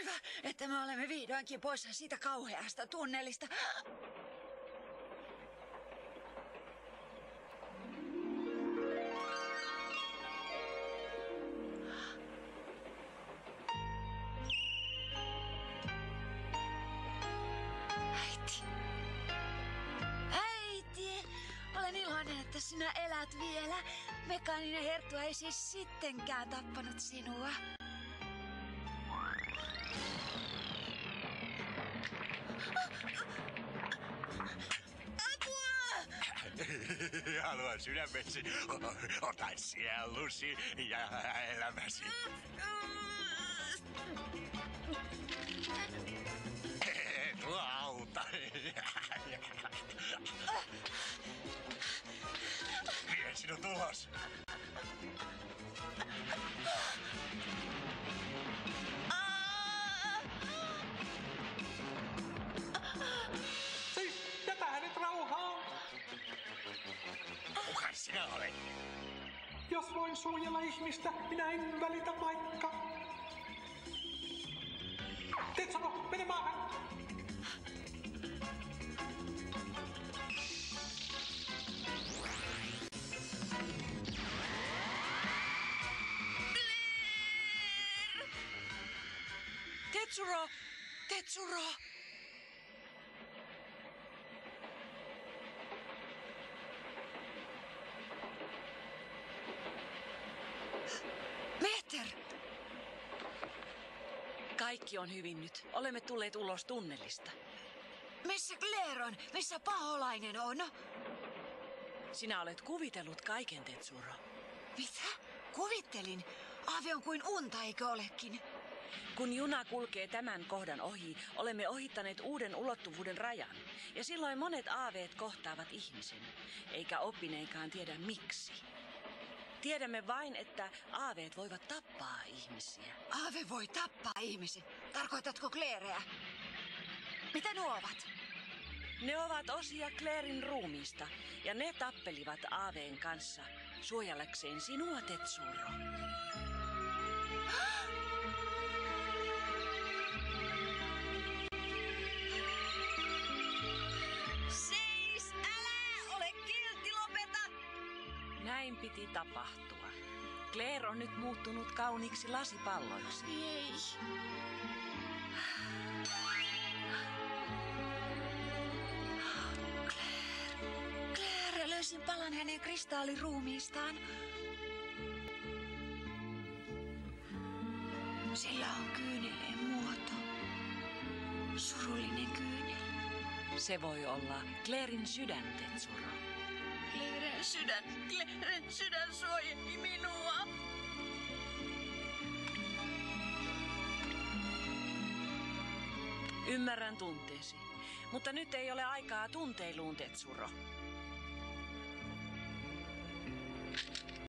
hyvä, että me olemme vihdoinkin poissa siitä kauheasta tunnelista. Äiti, olen iloinen, että sinä elät vielä. Mekaaninen herttua ei siis sittenkään tappanut sinua. Haluan sydämesi, ota sielusi ja elämäsi. Lauta. Vien sinut ulos. Siis, jätä hänet rauhaan. Kuka sinä olet? Jos voin suojella ihmistä, minä en välitä vaikka. Tetsuro, mene maahan. Tetsuro! Tetsuro! Meter! Kaikki on hyvin nyt. Olemme tulleet ulos tunnelista. Missä Claire on? Missä paholainen on? Sinä olet kuvitellut kaiken, Tetsuro. Mitä? Kuvittelin. Aave on kuin unta, eikö olekin? Kun juna kulkee tämän kohdan ohi, olemme ohittaneet uuden ulottuvuuden rajan. Ja silloin monet aaveet kohtaavat ihmisen, eikä oppineenkaan tiedä miksi. Tiedämme vain, että aaveet voivat tappaa ihmisiä. Aave voi tappaa ihmisen. Tarkoitatko Claireä? Mitä nuo ovat? Ne ovat osia Clairen ruumiista, ja ne tappelivat aaveen kanssa suojellakseen sinua, Tetsuro. Seis! Älä ole kiltti, lopeta! Näin piti tapahtua. Claire on nyt muuttunut kauniiksi lasipalloiksi. Ei. Claire, löysin palan hänen kristalliruumiistaan. Sillä on kyynelen muoto. Surullinen kyynel. Se voi olla Clairen sydän, Tetsuro. Clairen sydän suojeli minua. Ymmärrän tunteesi, mutta nyt ei ole aikaa tunteiluun, Tetsuro.